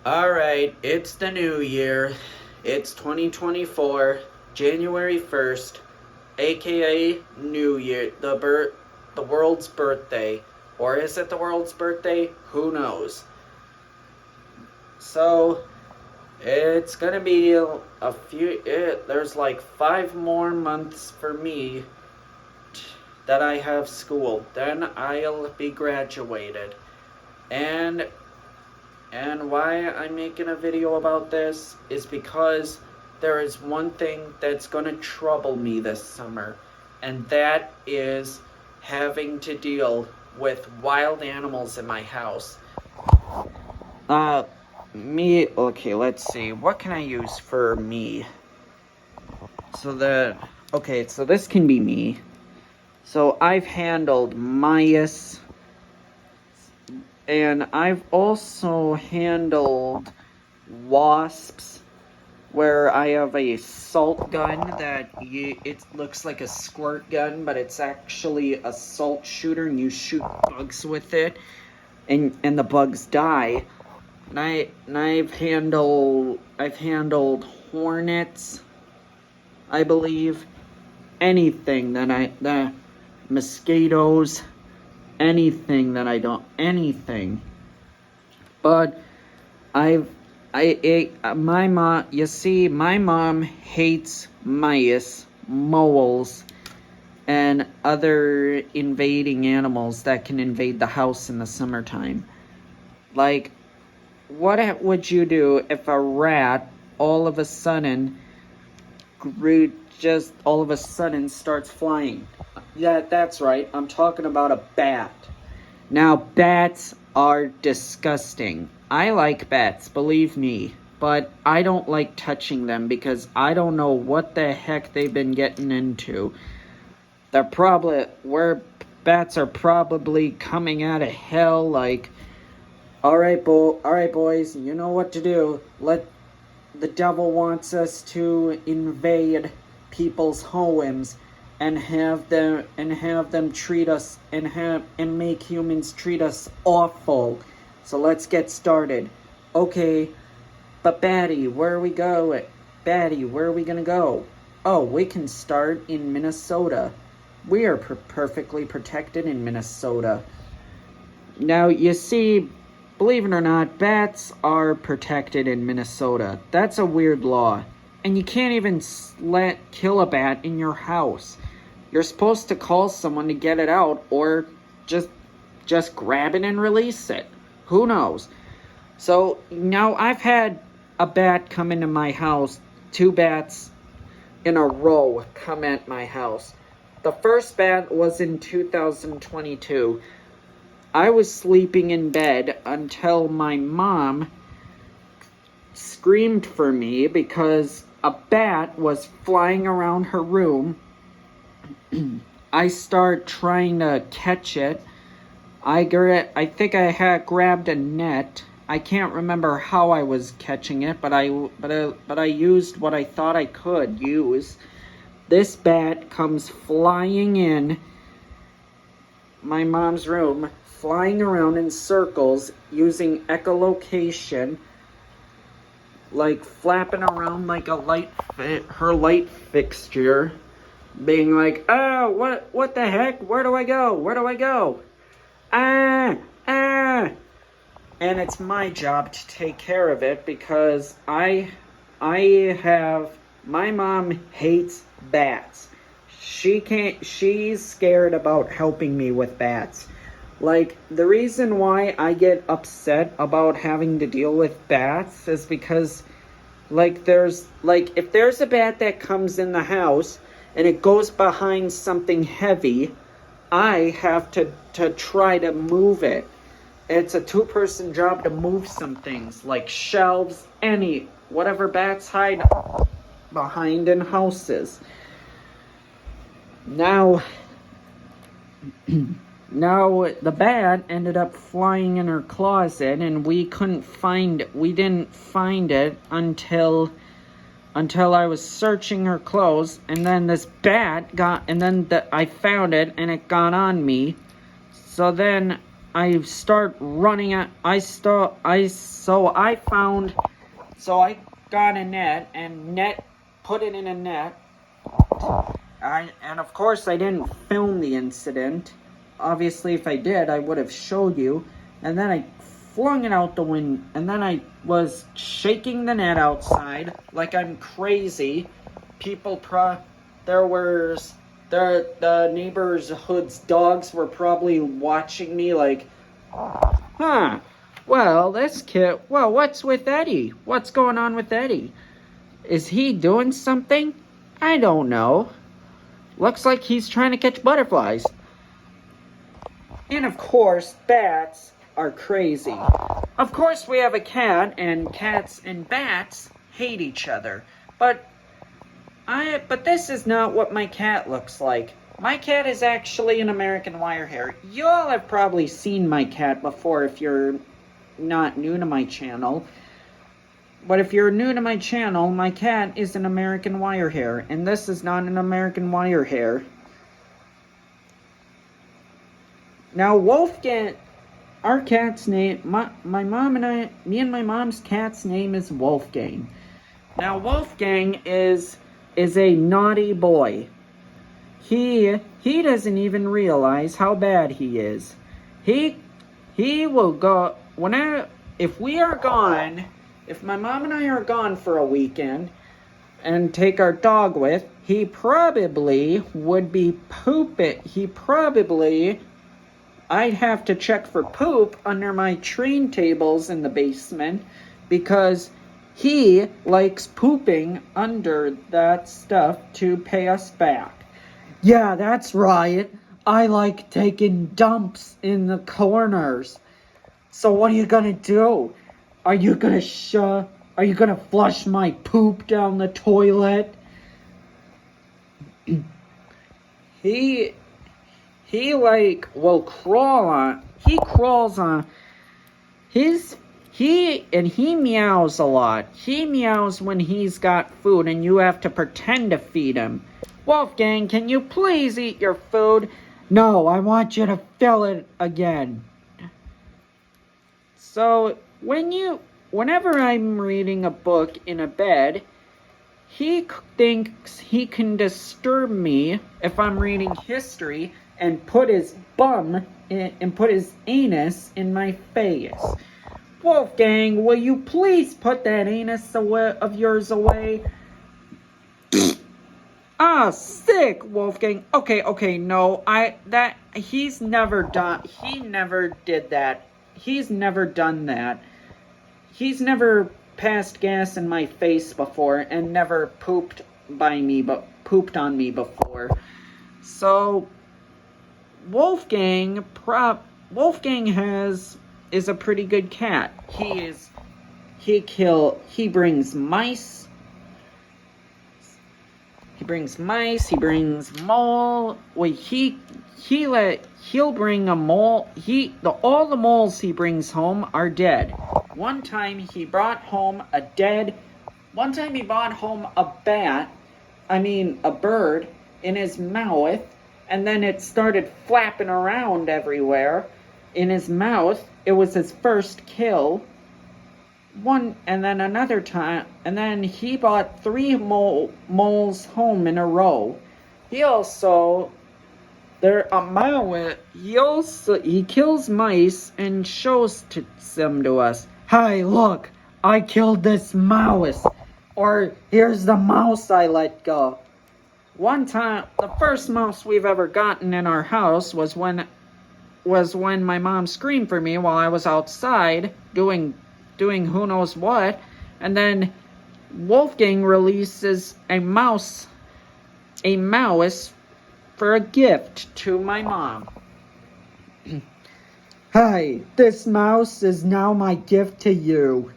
Alright, it's the new year. It's 2024, January 1st, aka New Year, the world's birthday. Or is it the world's birthday? Who knows? So, it's gonna be there's like 5 more months for me that I have school. Then I'll be graduated. And why I'm making a video about this is because there is one thing that's going to trouble me this summer, and that is having to deal with wild animals in my house. Okay, let's see. What can I use for me? So this can be me. So I've handled mice, and I've also handled wasps, where I have a salt gun it looks like a squirt gun, but it's actually a salt shooter, and you shoot bugs with it, and the bugs die. And I've handled hornets, I believe, anything that mosquitoes. Anything. But my mom hates mice, moles, and other invading animals that can invade the house in the summertime. Like, what would you do if a rat all of a sudden starts flying? Yeah, that's right. I'm talking about a bat. Now, bats are disgusting. I like bats, believe me, but I don't like touching them because I don't know what the heck they've been getting into. Bats are probably coming out of hell like, all right, boys, you know what to do. The devil wants us to invade people's homes and have them treat us and make humans treat us awful. So let's get started. Okay, but Batty, where are we going? Batty, where are we gonna go? Oh, we can start in Minnesota. We are perfectly protected in Minnesota. Now, you see, believe it or not, bats are protected in Minnesota. That's a weird law. And you can't even kill a bat in your house. You're supposed to call someone to get it out, or just grab it and release it. Who knows? So now I've had a bat come into my house, 2 bats in a row come at my house. The first bat was in 2022. I was sleeping in bed until my mom screamed for me because a bat was flying around her room. I start trying to catch it. I think I had grabbed a net. I can't remember how I was catching it, but I used what I thought I could use. This bat comes flying in my mom's room, flying around in circles using echolocation, like flapping around like her light fixture, being like, oh, what the heck? Where do I go? And it's my job to take care of it because my mom hates bats. She's scared about helping me with bats. Like, the reason why I get upset about having to deal with bats is because, if there's a bat that comes in the house and it goes behind something heavy, I have to try to move it. It's a 2-person job to move some things, like shelves, whatever bats hide behind in houses. Now, the bat ended up flying in her closet, and we didn't find it until I was searching her clothes, and then this bat I found it, and it got on me. So then I start running at so I got a net and put it in a net. And of course I didn't film the incident. Obviously if I did, I would have showed you. And then I flung it out the window, and then I was shaking the net outside like I'm crazy. The neighborhood's dogs were probably watching me like, huh, well, what's with Eddie? What's going on with Eddie? Is he doing something? I don't know. Looks like he's trying to catch butterflies. And of course, bats are crazy. Of course, we have a cat, and cats and bats hate each other. But this is not what my cat looks like. My cat is actually an American Wirehair. You all have probably seen my cat before if you're not new to my channel. But if you're new to my channel, my cat is an American Wirehair, and this is not an American Wirehair. Now, Wolfgang, our cat's name, my mom's cat's name is Wolfgang. Now, Wolfgang is a naughty boy. He doesn't even realize how bad he is. He will go if my mom and I are gone for a weekend and take our dog with, he probably would be pooping. I'd have to check for poop under my train tables in the basement because he likes pooping under that stuff to pay us back. Yeah, that's right. I like taking dumps in the corners. So what are you gonna do? Are you gonna flush my poop down the toilet? He meows a lot. He meows when he's got food and you have to pretend to feed him. Wolfgang, can you please eat your food? No, I want you to fill it again. So, whenever I'm reading a book in a bed, he thinks he can disturb me if I'm reading history and put his anus in my face. Wolfgang, will you please put that anus of yours away? Ah, sick, Wolfgang. Okay, no, he's never done that. He's never done that. He's never passed gas in my face before and never pooped on me before. So Wolfgang is a pretty good cat. He brings mice. He brings mice, he brings mole. Wait, he'll bring a mole. All the moles he brings home are dead. One time he brought home a bird in his mouth, and then it started flapping around everywhere in his mouth. It was his first kill. And then he brought 3 moles home in a row. He kills mice and shows them to us. Hey, look, I killed this mouse. Or here's the mouse I let go. One time, the first mouse we've ever gotten in our house was when my mom screamed for me while I was outside doing who knows what, and then Wolfgang releases a mouse for a gift to my mom. Hey, this mouse is now my gift to you.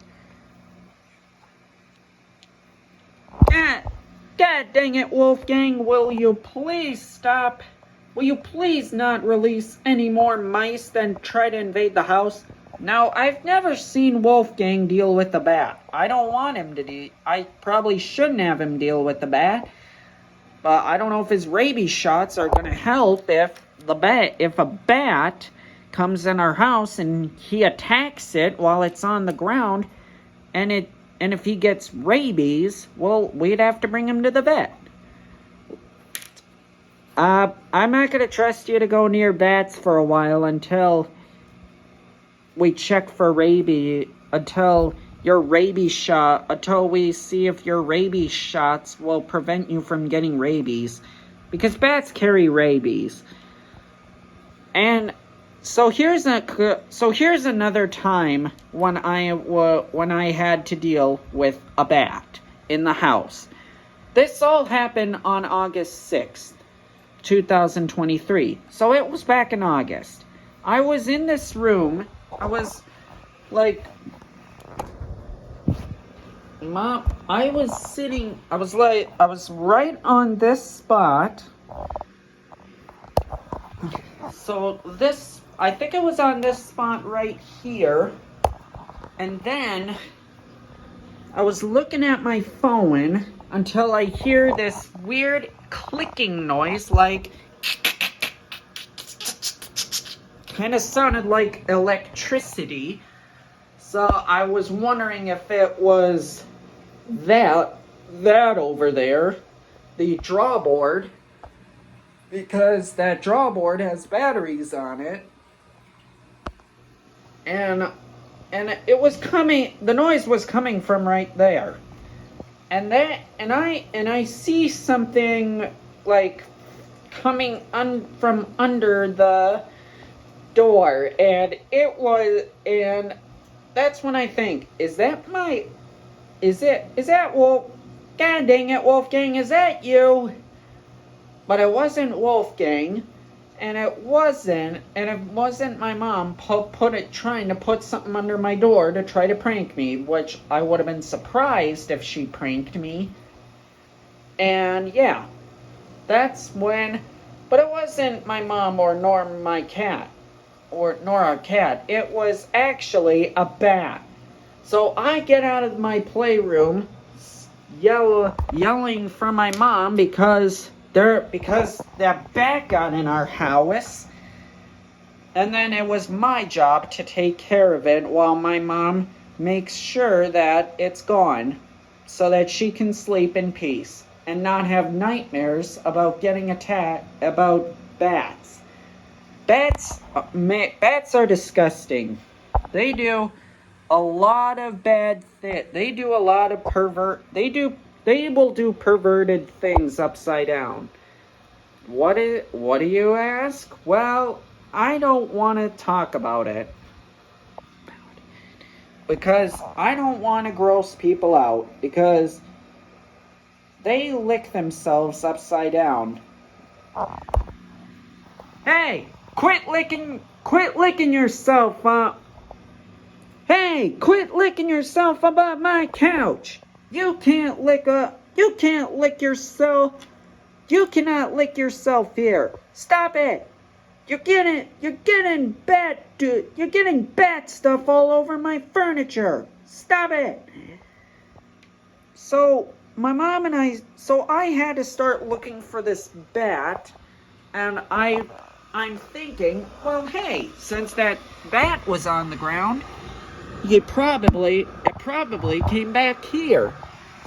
God dang it, Wolfgang, will you please stop? Will you please not release any more mice than try to invade the house? Now, I've never seen Wolfgang deal with the bat. I don't want him to I probably shouldn't have him deal with the bat. But I don't know if his rabies shots are going to help if a bat comes in our house and he attacks it while it's on the ground, and if he gets rabies, well, we'd have to bring him to the vet. I'm not gonna trust you to go near bats for a while until we check for rabies, until we see if your rabies shots will prevent you from getting rabies, because bats carry rabies. And so here's another time when I had to deal with a bat in the house. This all happened on August 6th, 2023. So it was back in August. I was in this room. I was like, Mom, I was right on this spot. So I think it was on this spot right here. And then I was looking at my phone until I hear this weird clicking noise, like, kind of sounded like electricity. So I was wondering if it was that over there, the drawboard, because that drawboard has batteries on it. And it was coming, the noise was coming from right there. And I see something like coming from under the door, and that's when I think, is that Wolf? God dang it, Wolfgang, is that you? But it wasn't Wolfgang, and it wasn't my mom trying to put something under my door to try to prank me, which I would have been surprised if she pranked me. And yeah, that's when, but it wasn't my mom nor my cat, nor our cat. It was actually a bat. So I get out of my playroom, yelling for my mom because that bat got in our house, and then it was my job to take care of it while my mom makes sure that it's gone, so that she can sleep in peace and not have nightmares about getting attacked about bats. Bats are disgusting. They do a lot of bad things. They do a lot of They will do perverted things upside down. What do you ask? Well, I don't want to talk about it. Because I don't want to gross people out. Because they lick themselves upside down. Hey, quit licking yourself. Hey, quit licking yourself above my couch. You can't lick yourself. You cannot lick yourself here. Stop it. You're getting bat stuff all over my furniture. Stop it. So my mom and I had to start looking for this bat, and I'm thinking, well, hey, since that bat was on the ground, it probably came back here.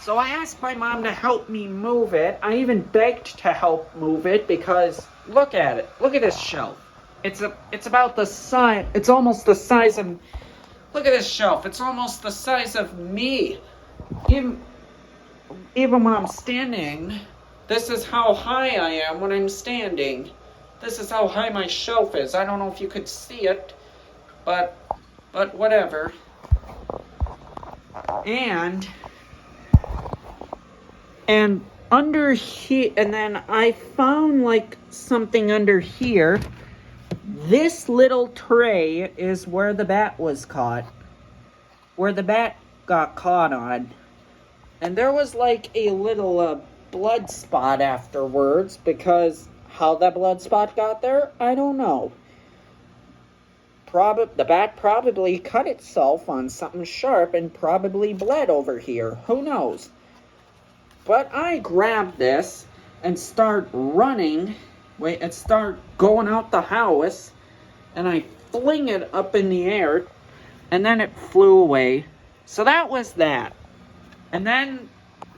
So I asked my mom to help me move it. I even begged to help move it because look at it. Look at this shelf. It's about the size. It's almost the size of. Look at this shelf. It's almost the size of me. Even when I'm standing, this is how high I am when I'm standing. This is how high my shelf is. I don't know if you could see it, but whatever. And under here, and then I found like something under here. This little tray is where the bat was caught. Where the bat got caught on. And there was like a little blood spot afterwards, because how that blood spot got there, I don't know. The bat probably cut itself on something sharp and probably bled over here. Who knows? But I grabbed this and start running. And start going out the house. And I fling it up in the air, and then it flew away. So that was that. And then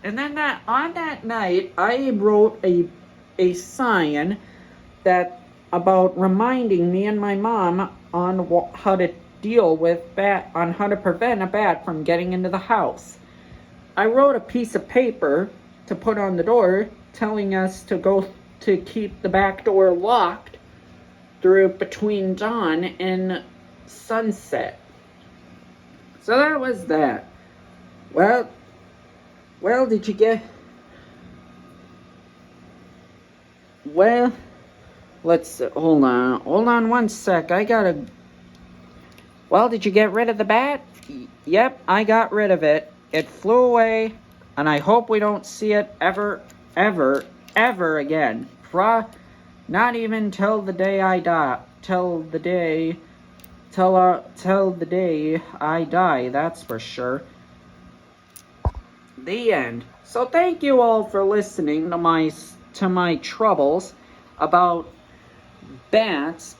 that on that night, I wrote a sign that about reminding me and my mom on how to deal with on how to prevent a bat from getting into the house. I wrote a piece of paper to put on the door telling us to keep the back door locked through between dawn and sunset. So that was that. Well, did you get... Well, let's... Hold on one sec. I gotta... Well, did you get rid of the bat? Yep, I got rid of it. It flew away, and I hope we don't see it ever again. Not even till the day I die. Till the day I die, that's for sure. The end. So thank you all for listening to my troubles about bats.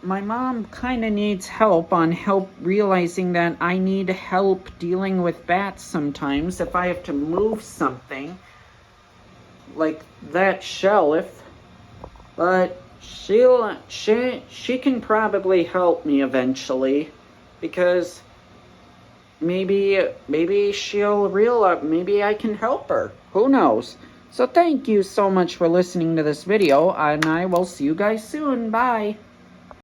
My mom kind of needs help realizing that I need help dealing with bats sometimes if I have to move something like that shelf. But she can probably help me eventually, because maybe she'll realize, maybe I can help her. Who knows? So thank you so much for listening to this video, and I will see you guys soon. Bye.